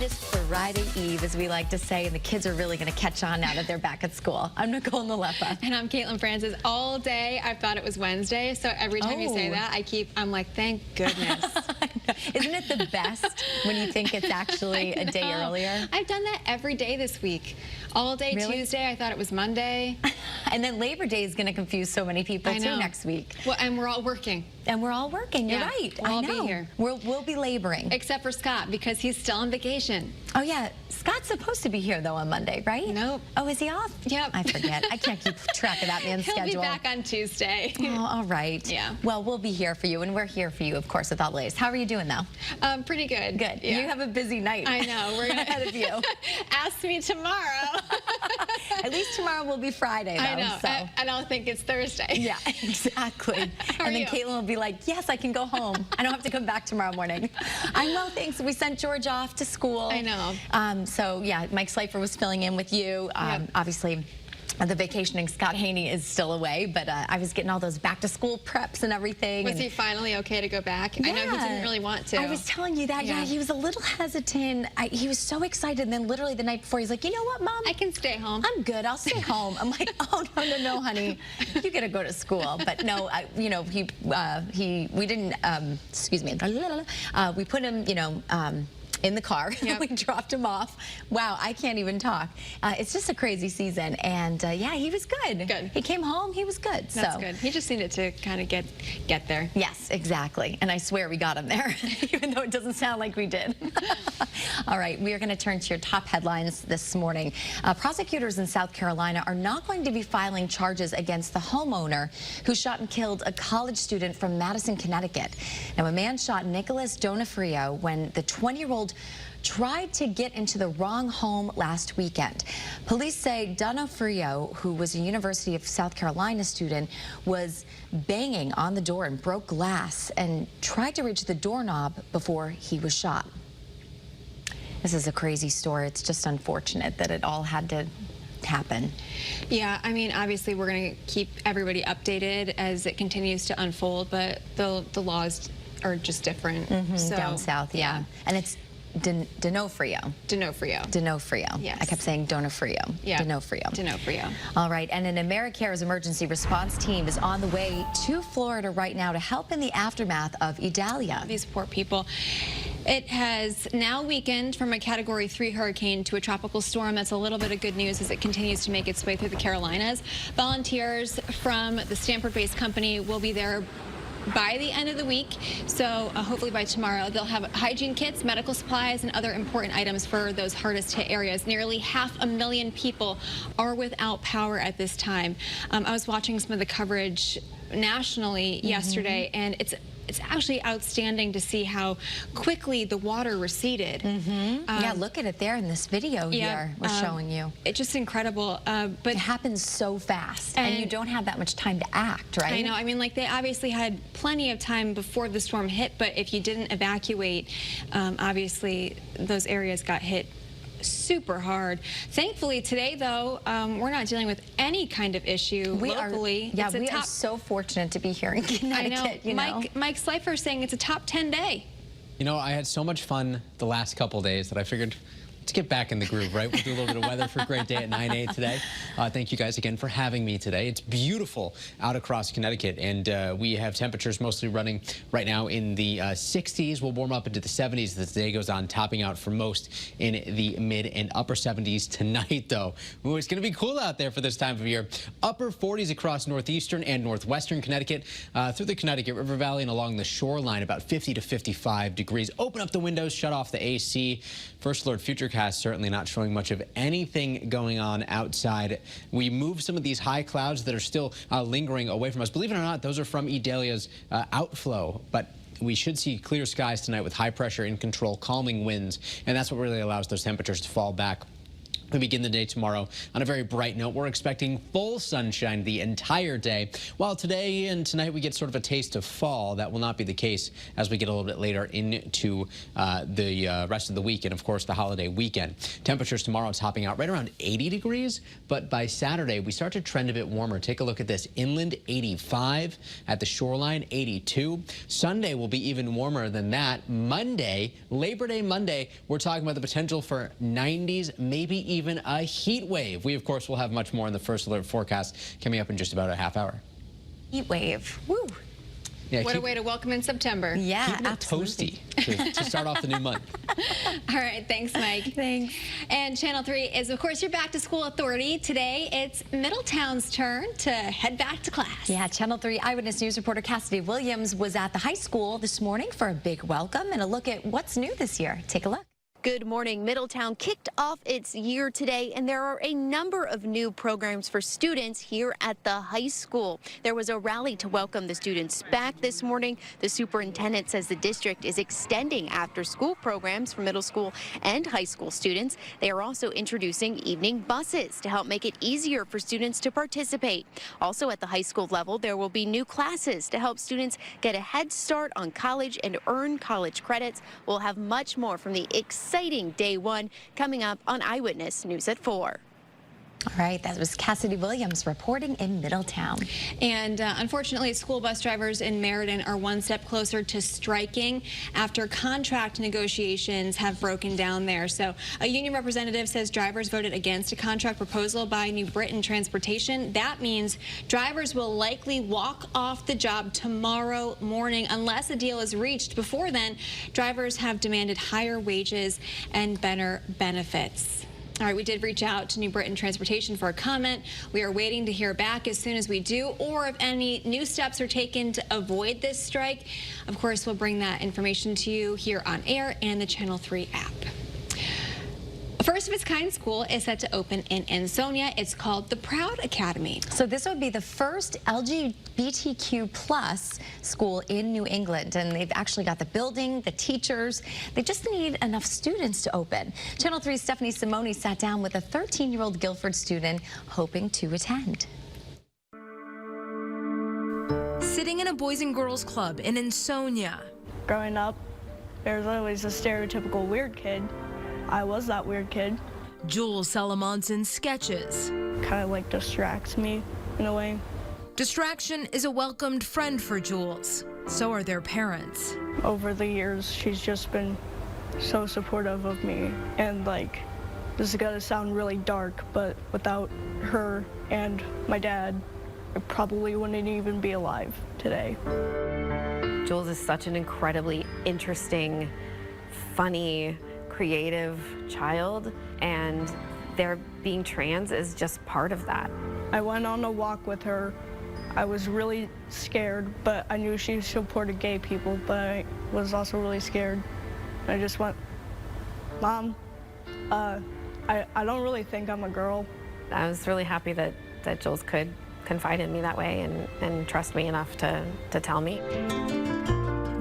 And it's Friday Eve, as we like to say, and the kids are really going to catch on now that they're back at school. I'm Nicole Nalepa. And I'm Caitlin Francis. All day I thought it was Wednesday, so every time you say that, I'm like, thank goodness. Isn't it the best when you think it's actually a day earlier? I've done that every day this week. All day Really? Tuesday, I thought it was Monday. And then Labor Day is going to confuse so many people too next week. Well, and we're all working. And we're all working. You're Yeah, right. we'll all I know. be here. We'll be laboring. Except for Scott, because he's still on vacation. Oh yeah, Scott's supposed to be here though on Monday, right? Nope. Oh, is he off? Yep. I forget. I can't keep track of that man's schedule. He'll be back on Tuesday. Oh, all right. Yeah. Well, we'll be here for you, and we're here for you, of course, with all the latest. How are you doing though? Pretty good. Good. Yeah. You have a busy night. I know. We're ahead of you. Ask me tomorrow. At least tomorrow will be Friday, though. I know. So. I don't think it's Thursday. Yeah, exactly. How And then are you? Caitlin will be like, yes, I can go home. I don't have to come back tomorrow morning. I'm well, thanks. We sent George off to school. I know. So, yeah, Mike Slifer was filling in with you. Yep. Obviously, the vacationing Scott Haney is still away, but I was getting all those back-to-school preps and everything. Was he finally okay to go back? Yeah. I know he didn't really want to. I was telling you that. Yeah, he was a little hesitant. He was so excited. And then literally the night before, he's like, you know what, Mom? I can stay home. I'm good. I'll stay home. I'm like, oh, no, honey. You got to go to school. But no, we didn't, excuse me, we put him, in the car. Yep. We dropped him off. Wow, I can't even talk. It's just a crazy season. And yeah, he was good. Good. He came home. He was good. That's good. He just needed to kind of get there. Yes, exactly. And I swear we got him there, even though it doesn't sound like we did. All right, we are going to turn to your top headlines this morning. Prosecutors in South Carolina are not going to be filing charges against the homeowner who shot and killed a college student from Madison, Connecticut. Now, a man shot Nicholas Donofrio when the 20-year-old tried to get into the wrong home last weekend. Police say Donofrio, who was a University of South Carolina student, was banging on the door and broke glass and tried to reach the doorknob before he was shot. This is a crazy story. It's just unfortunate that it all had to happen. Yeah, I mean, obviously we're going to keep everybody updated as it continues to unfold, but the laws are just different. So, Down south, yeah. And it's Donofrio. Yes. I kept saying Donofrio. Yeah. Donofrio. All right, and an AmeriCare's emergency response team is on the way to Florida right now to help in the aftermath of Idalia. These poor people. It has now weakened from a Category 3 hurricane to a tropical storm. That's a little bit of good news as it continues to make its way through the Carolinas. Volunteers from the Stanford-based company will be there by the end of the week, so hopefully by tomorrow they'll have hygiene kits, medical supplies, and other important items for those hardest hit areas. Nearly 500,000 people are without power at this time. I was watching some of the coverage nationally yesterday, and it's actually outstanding to see how quickly the water receded. Yeah, look at it there in this video here we're showing you. It's just incredible. But it happens so fast, and you don't have that much time to act, right? I know. I mean, like, they obviously had plenty of time before the storm hit, but if you didn't evacuate, obviously those areas got hit super hard. Thankfully today, though, we're not dealing with any kind of issue locally. We are so fortunate to be here in Connecticut. I know. Mike Slifer saying it's a top 10 day. You know, I had so much fun the last couple days that I figured, let's get back in the groove, right? We'll do a little bit of weather for a great day at 9-8 today. Thank you guys again for having me today. It's beautiful out across Connecticut, and we have temperatures mostly running right now in the 60s. We'll warm up into the 70s as the day goes on, topping out for most in the mid and upper 70s tonight, though. Ooh, it's going to be cool out there for this time of year. Upper 40s across northeastern and northwestern Connecticut, through the Connecticut River Valley and along the shoreline, about 50 to 55 degrees. Open up the windows, shut off the AC. First Alert Futurecast certainly not showing much of anything going on outside. We move some of these high clouds that are still lingering away from us. Believe it or not, those are from Idalia's outflow, but we should see clear skies tonight with high pressure in control, calming winds, and that's what really allows those temperatures to fall back We begin the day tomorrow on a very bright note. We're expecting full sunshine the entire day. While today and tonight we get sort of a taste of fall, that will not be the case as we get a little bit later into the rest of the week and, of course, the holiday weekend. Temperatures tomorrow topping out right around 80 degrees, but by Saturday we start to trend a bit warmer. Take a look at this. Inland 85, at the shoreline 82. Sunday will be even warmer than that. Monday, Labor Day Monday, we're talking about the potential for 90s, maybe even a heat wave. We, of course, will have much more in the first alert forecast coming up in just about a half hour. Heat wave. Woo. Yeah, What a way to welcome in September. Yeah, keeping it absolutely. toasty to start off the new month. All right, thanks, Mike. Thanks. And Channel 3 is, of course, your back-to-school authority. Today, it's Middletown's turn to head back to class. Yeah, Channel 3 Eyewitness News reporter Cassidy Williams was at the high school this morning for a big welcome and a look at what's new this year. Take a look. Good morning. Middletown kicked off its year today, and there are a number of new programs for students here at the high school. There was a rally to welcome the students back this morning. The superintendent says the district is extending after-school programs for middle school and high school students. They are also introducing evening buses to help make it easier for students to participate. Also at the high school level, there will be new classes to help students get a head start on college and earn college credits. We'll have much more from the exciting day one coming up on Eyewitness News at 4. All right, that was Cassidy Williams reporting in Middletown. And unfortunately, school bus drivers in Meriden are one step closer to striking after contract negotiations have broken down there. So a union representative says drivers voted against a contract proposal by New Britain Transportation. That means drivers will likely walk off the job tomorrow morning unless a deal is reached. Before then, drivers have demanded higher wages and better benefits. All right, we did reach out to New Britain Transportation for a comment. We are waiting to hear back. As soon as we do, or if any new steps are taken to avoid this strike, of course, we'll bring that information to you here on air and the Channel 3 app. A first of its kind school is set to open in Ansonia. It's called the Proud Academy. So this would be the first LGBTQ plus school in New England, and they've actually got the building, the teachers. They just need enough students to open. Channel 3's Stephanie Simone sat down with a 13-year-old Guilford student hoping to attend. Sitting in a Boys and Girls Club in Ansonia. Growing up, there's always a stereotypical weird kid. I was that weird kid. Jules Salamonson sketches. Kind of like distracts me in a way. Distraction is a welcomed friend for Jules. So are their parents. Over the years, she's just been so supportive of me. And like, this is gonna sound really dark, but without her and my dad, I probably wouldn't even be alive today. Jules is such an incredibly interesting, funny, creative child, and their being trans is just part of that. I went on a walk with her. I was really scared, but I knew she supported gay people, but I was also really scared. I just went, Mom, I don't really think I'm a girl. I was really happy that Jules could confide in me that way and trust me enough to tell me.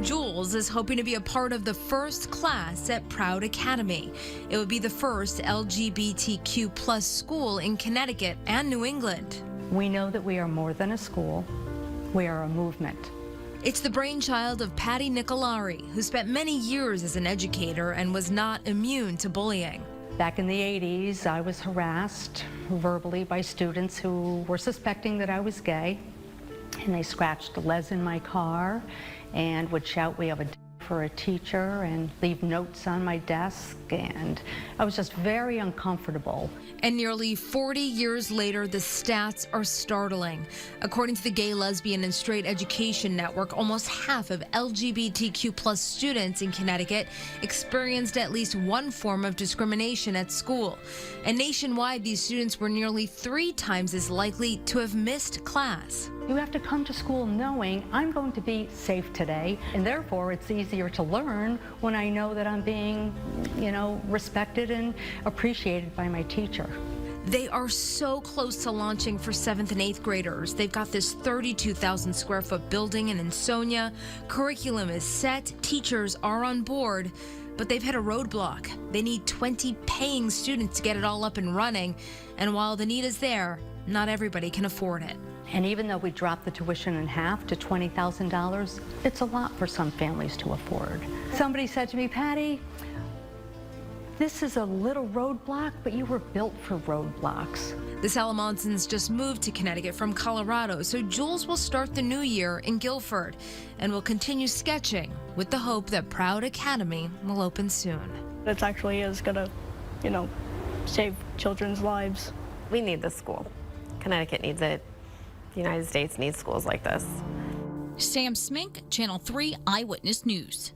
Jules is hoping to be a part of the first class at Proud Academy. It would be the first LGBTQ plus school in Connecticut and New England. We know that we are more than a school. We are a movement. It's the brainchild of Patty Nicolari, who spent many years as an educator and was not immune to bullying. Back in the 80s, I was harassed verbally by students who were suspecting that I was gay. And they scratched lead in my car and would shout, "We have a d for a teacher," and leave notes on my desk. And I was just very uncomfortable. And nearly 40 years later, the stats are startling. According to the Gay, Lesbian, and Straight Education Network, almost half of LGBTQ plus students in Connecticut experienced at least one form of discrimination at school. And nationwide, these students were nearly 3 times as likely to have missed class. You have to come to school knowing I'm going to be safe today, and therefore it's easier to learn when I know that I'm being, respected and appreciated by my teacher. They are so close to launching for 7th and 8th graders. They've got this 32,000 square foot building in Ansonia. Curriculum is set, teachers are on board, but they've hit a roadblock. They need 20 paying students to get it all up and running. And while the need is there, not everybody can afford it. And even though we dropped the tuition in half to $20,000, it's a lot for some families to afford. Somebody said to me, Patty, this is a little roadblock, but you were built for roadblocks. The Salamonsons just moved to Connecticut from Colorado, so Jules will start the new year in Guilford and will continue sketching with the hope that Proud Academy will open soon. It actually is gonna, save children's lives. We need this school. Connecticut needs it. The United States needs schools like this. Sam Smink, Channel 3 Eyewitness News.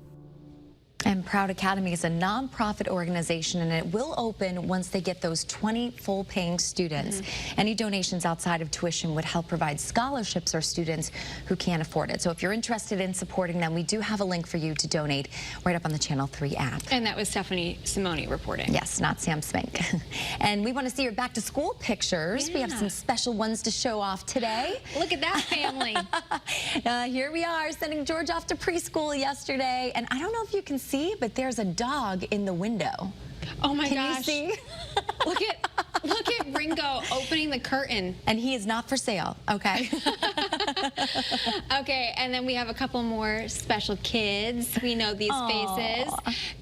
And Proud Academy is a nonprofit organization, and it will open once they get those 20 full-paying students. Any donations outside of tuition would help provide scholarships for students who can't afford it. So if you're interested in supporting them, we do have a link for you to donate right up on the Channel 3 app. And that was Stephanie Simone reporting. Yes, not Sam Smink. And we want to see your back-to-school pictures. We have some special ones to show off today. Look at that family. Here we are, sending George off to preschool yesterday. And I don't know if you can see, but there's a dog in the window. Oh my Can gosh. you see? Look at Ringo opening the curtain. And he is not for sale, okay? Okay, and then we have a couple more special kids. We know these faces.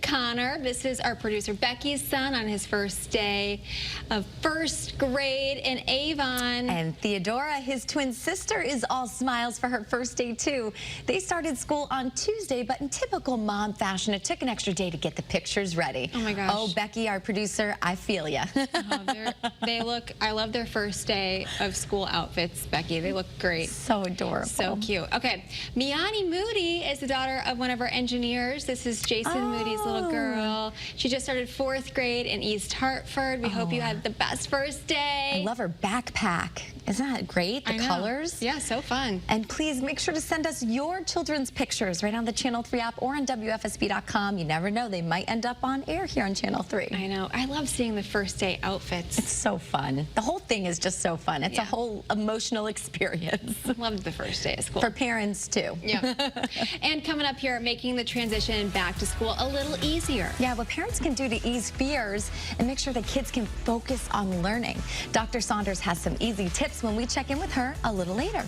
Connor, this is our producer Becky's son on his first day of first grade in Avon. And Theodora, his twin sister, is all smiles for her first day too. They started school on Tuesday, but in typical mom fashion, it took an extra day to get the pictures ready. Oh my gosh. Oh, Becky, our producer, I feel ya. I love their first day of school outfits, Becky. They look great. So adorable. So cute. Okay, Miani Moody is the daughter of one of our engineers. This is Jason Moody's little girl. She just started 4th grade in East Hartford. We hope you had the best first day. I love her backpack. Isn't that great? The colors. Yeah, so fun. And please make sure to send us your children's pictures right on the Channel 3 app or on WFSB.com. You never know, they might end up on air here on Channel 3. I know. I love seeing the first day outfits. It's so fun. The whole thing is just so fun. It's a whole emotional experience. Loved the first day of school. For parents, too. Yeah. And coming up here, making the transition back to school a little easier. Yeah, what parents can do to ease fears and make sure that kids can focus on learning. Dr. Saunders has some easy tips when we check in with her a little later.